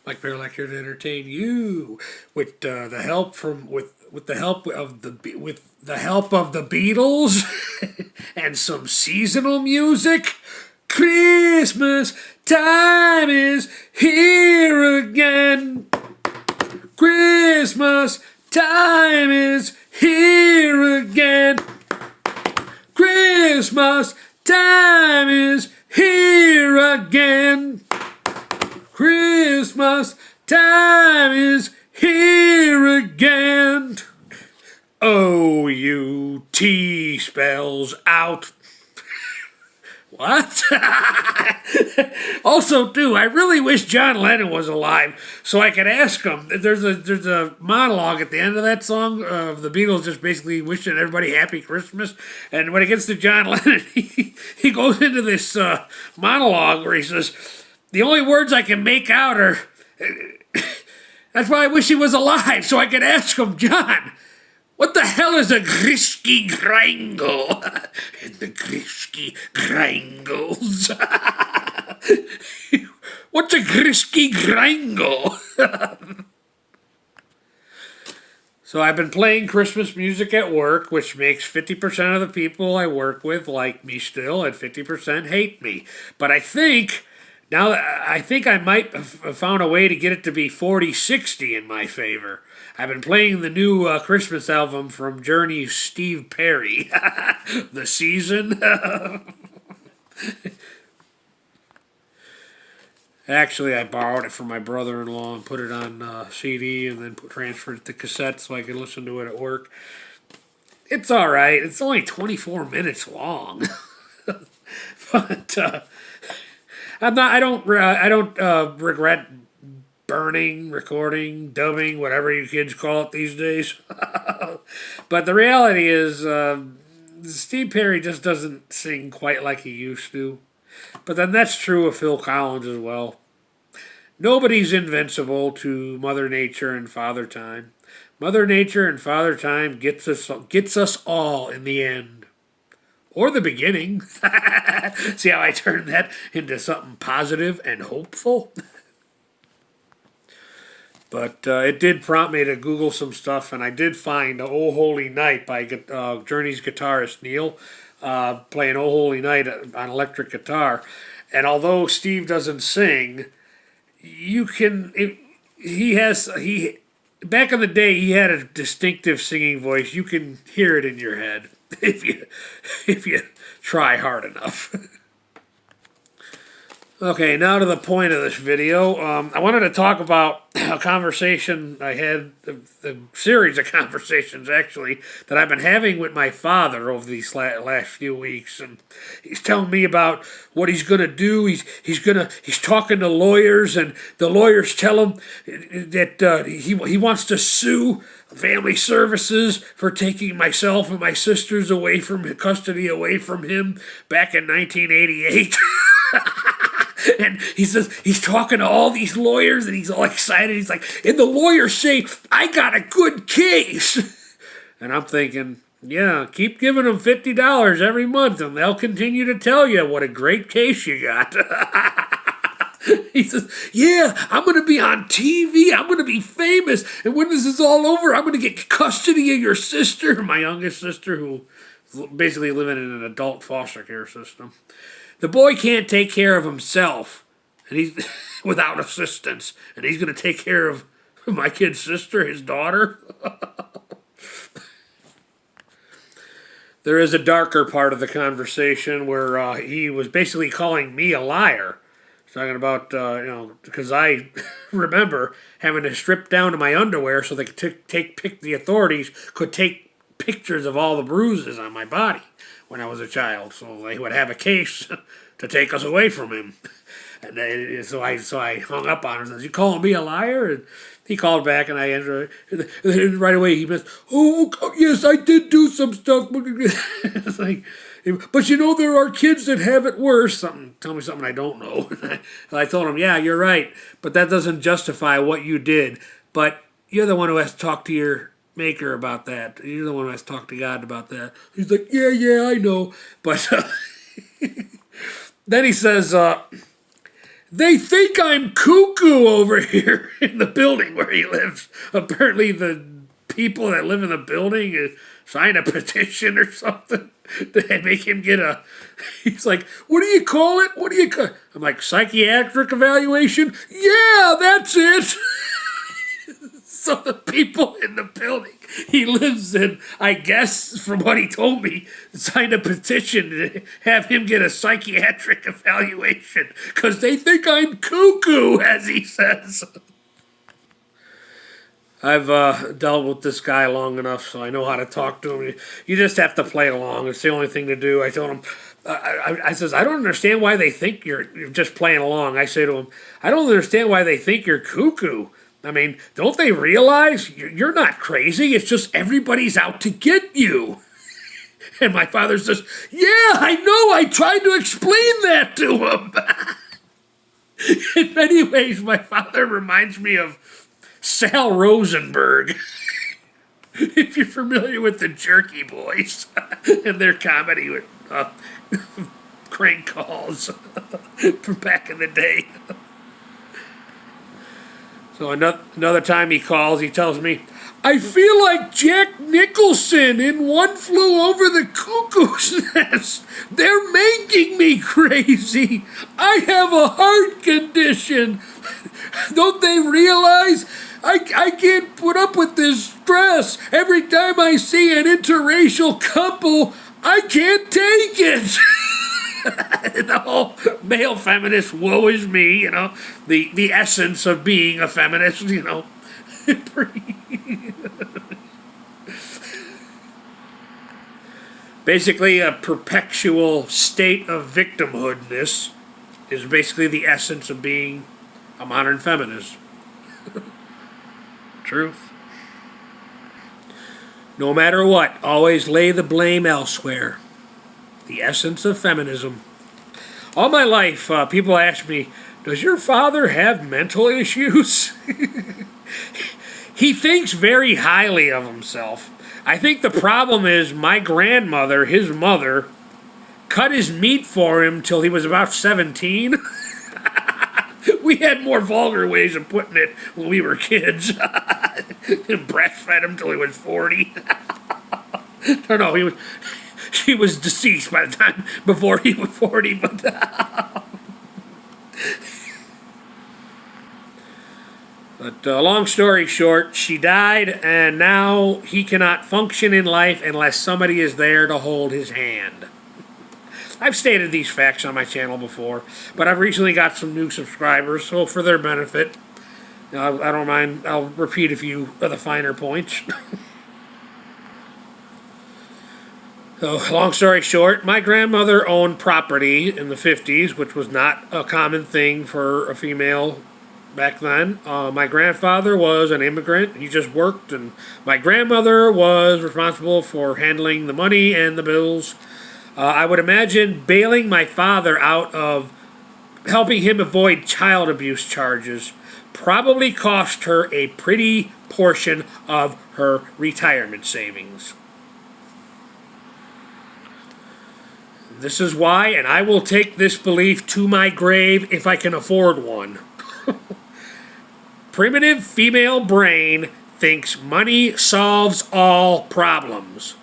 Mike Bearlack here to entertain you with the help from with the help of the help of the Beatles and some seasonal music. Christmas time is here again. Christmas time is here again. Christmas time is here again. Christmas time is here again. O-U-T spells out. What? Also, too, I really wish John Lennon was alive so I could ask him. There's a monologue at the end of that song of the Beatles just basically wishing everybody happy Christmas. And when it gets to John Lennon, he goes into this monologue where he says, the only words I can make out are, that's why I wish he was alive so I could ask him, John, what the hell is a Grisky Gringle? And the Grisky Gringles. What's a Grisky Gringle? So I've been playing Christmas music at work, which makes 50% of the people I work with like me still, and 50% hate me. But I think I might have found a way to get it to be 40-60 in my favor. I've been playing the new Christmas album from Journey's Steve Perry, The Season. Actually, I borrowed it from my brother-in-law and put it on CD and then transferred it to cassette so I could listen to it at work. It's all right. It's only 24 minutes long, but I don't regret burning, recording, dubbing, whatever you kids call it these days. But the reality is, Steve Perry just doesn't sing quite like he used to. But then that's true of Phil Collins as well. Nobody's invincible to Mother Nature and Father Time. Mother Nature and Father Time gets us all in the end. Or the beginning. See how I turned that into something positive and hopeful? But it did prompt me to Google some stuff, and I did find "Oh Holy Night" by Journey's guitarist Neil, playing "Oh Holy Night" on electric guitar. And although Steve doesn't sing, you can. Back in the day, he had a distinctive singing voice. You can hear it in your head if you try hard enough. Okay, now to the point of this video. I wanted to talk about a conversation I had, a series of conversations, actually, that I've been having with my father over these last few weeks. And he's telling me about what he's going to do. He's talking to lawyers, and the lawyers tell him that he wants to sue Family Services for taking myself and my sisters away from away from him back in 1988. And he says he's talking to all these lawyers and he's all excited. He's like, and the lawyers say, I got a good case. And I'm thinking, yeah, keep giving them $50 every month and they'll continue to tell you what a great case you got. He says, yeah, I'm going to be on TV. I'm going to be famous. And when this is all over, I'm going to get custody of your sister, my youngest sister, who's basically living in an adult foster care system. The boy can't take care of himself, and he's without assistance, and he's going to take care of my kid's sister, his daughter. There is a darker part of the conversation where he was basically calling me a liar. He's talking about, because I remember having to strip down to my underwear so they could the authorities could take pictures of all the bruises on my body when I was a child, so they would have a case to take us away from him. And so I hung up on him and said, you calling me a liar? And he called back, and I answered. And right away he missed, oh, yes, I did do some stuff. It's like, but there are kids that have it worse. Tell me something I don't know. And I told him, yeah, you're right, but that doesn't justify what you did. But you're the one who has to talk to your Maker about that. You're the one who has to talk to God about that. He's like, yeah, I know. But then he says, They think I'm cuckoo over here in the building where he lives. Apparently the people that live in the building sign a petition or something. They make him get a... He's like, what do you call it? What do you call it? I'm like, psychiatric evaluation? Yeah, that's it. So the people in the building he lives in, I guess, from what he told me, signed a petition to have him get a psychiatric evaluation because they think I'm cuckoo, as he says. I've dealt with this guy long enough, so I know how to talk to him. You just have to play along. It's the only thing to do. I told him, I says, I don't understand why they think you're just playing along. I say to him, I don't understand why they think you're cuckoo. I mean, don't they realize you're not crazy? It's just everybody's out to get you. And my father says, yeah, I know. I tried to explain that to him. In many ways, my father reminds me of Sal Rosenberg. If you're familiar with the Jerky Boys and their comedy with crank calls from back in the day. So another time he calls, he tells me, I feel like Jack Nicholson in One Flew Over the Cuckoo's Nest. They're making me crazy. I have a heart condition. Don't they realize I can't put up with this stress? Every time I see an interracial couple, I can't take it. The whole male feminist, woe is me, you know, the essence of being a feminist, you know. Basically, a perpetual state of victimhoodness is basically the essence of being a modern feminist. Truth. No matter what, always lay the blame elsewhere. The essence of feminism. All my life, people ask me, does your father have mental issues? He thinks very highly of himself. I think the problem is my grandmother, his mother, cut his meat for him till he was about 17. We had more vulgar ways of putting it when we were kids. And breastfed him till he was 40. No, she was deceased by the time before he was 40, but long story short, she died, and now he cannot function in life unless somebody is there to hold his hand. I've stated these facts on my channel before, but I've recently got some new subscribers, so for their benefit, I don't mind, I'll repeat a few of the finer points. So, long story short, my grandmother owned property in the 50s, which was not a common thing for a female back then. My grandfather was an immigrant. He just worked, and my grandmother was responsible for handling the money and the bills. I would imagine bailing my father out of helping him avoid child abuse charges probably cost her a pretty portion of her retirement savings. This is why, and I will take this belief to my grave if I can afford one. Primitive female brain thinks money solves all problems.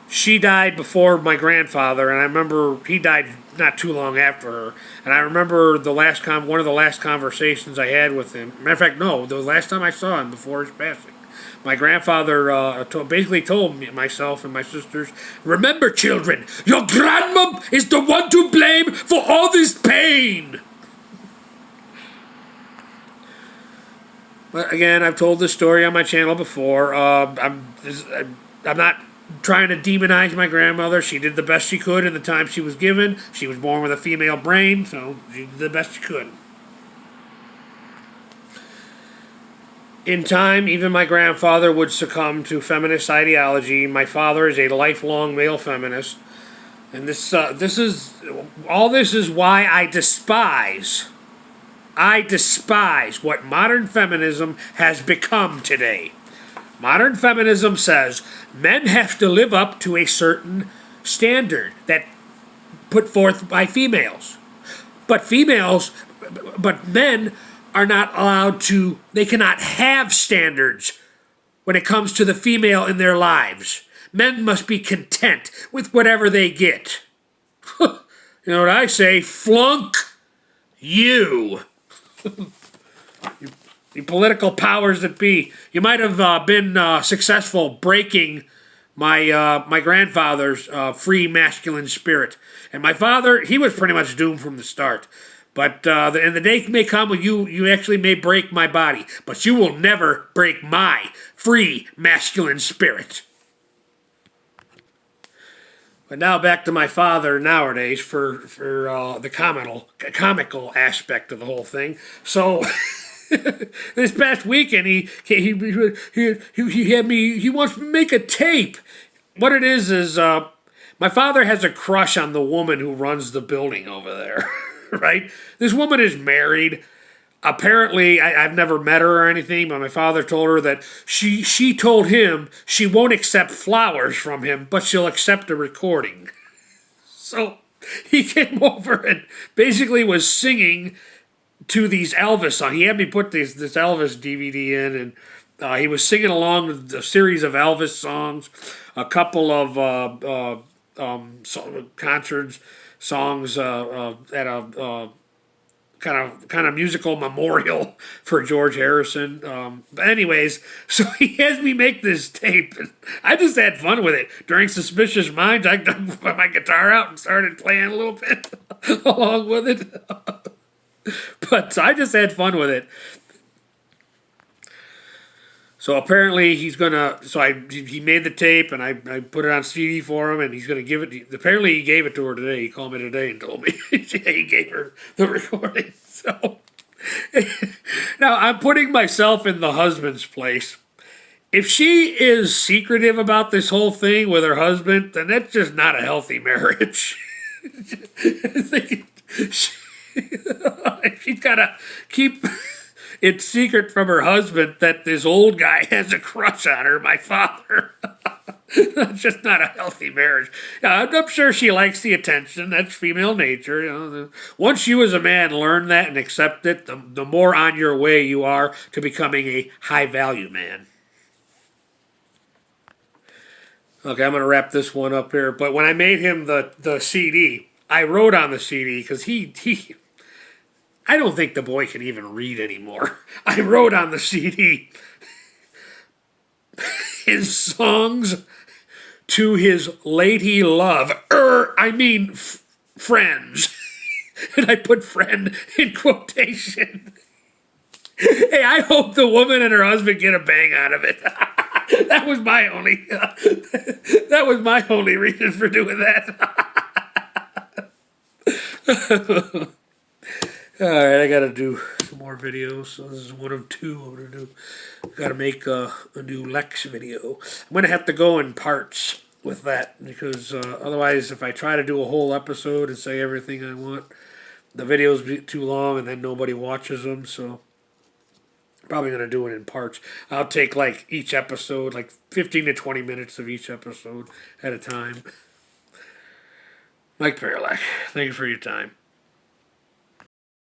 She died before my grandfather, and I remember he died not too long after her. And I remember one of the last conversations I had with him. Matter of fact, no, the last time I saw him before his passing. My grandfather basically told me, myself and my sisters, remember, children, your grandma is the one to blame for all this pain. But again, I've told this story on my channel before. I'm not trying to demonize my grandmother. She did the best she could in the time she was given. She was born with a female brain, so she did the best she could. In time, even my grandfather would succumb to feminist ideology. My father is a lifelong male feminist. And this is why I despise what modern feminism has become today. Modern feminism says men have to live up to a certain standard that put forth by females. But females but men are not allowed to, they cannot have standards when it comes to the female in their lives. Men must be content with whatever they get. You know what I say? Flunk you. You political powers that be. You might have been successful breaking my grandfather's free masculine spirit. And my father, he was pretty much doomed from the start. But and the day may come when you actually may break my body, but you will never break my free masculine spirit. But now back to my father nowadays for the comical aspect of the whole thing. So this past weekend he had me. He wants to make a tape. What it is my father has a crush on the woman who runs the building over there. Right? This woman is married. Apparently, I've never met her or anything, but my father told her that she told him she won't accept flowers from him, but she'll accept a recording. So he came over and basically was singing to these Elvis songs. He had me put this Elvis DVD in, and he was singing along with a series of Elvis songs, a couple of concerts, songs at a kind of musical memorial for George Harrison. But anyways, so he has me make this tape, and I just had fun with it. During Suspicious Minds, I took my guitar out and started playing a little bit along with it. But I just had fun with it. So apparently he's gonna. So he made the tape, and I put it on CD for him, and he's gonna give it. Apparently he gave it to her today. He called me today and told me he gave her the recording. So now I'm putting myself in the husband's place. If she is secretive about this whole thing with her husband, then that's just not a healthy marriage. She's gotta keep it's secret from her husband that this old guy has a crush on her, my father. That's just not a healthy marriage. I'm sure she likes the attention. That's female nature. You know, once you as a man learn that and accept it, the more on your way you are to becoming a high-value man. Okay, I'm going to wrap this one up here. But when I made him the CD, I wrote on the CD because he I don't think the boy can even read anymore. I wrote on the CD his songs to his lady love. Friends. And I put friend in quotation. Hey, I hope the woman and her husband get a bang out of it. That was my only reason for doing that. All right, I gotta do some more videos. So this is one of two I'm gonna do. Gotta make a new Lex video. I'm gonna have to go in parts with that because otherwise, if I try to do a whole episode and say everything I want, the videos be too long and then nobody watches them. So I'm probably gonna do it in parts. I'll take like each episode, like 15 to 20 minutes of each episode at a time. Mike Paralak, thank you for your time.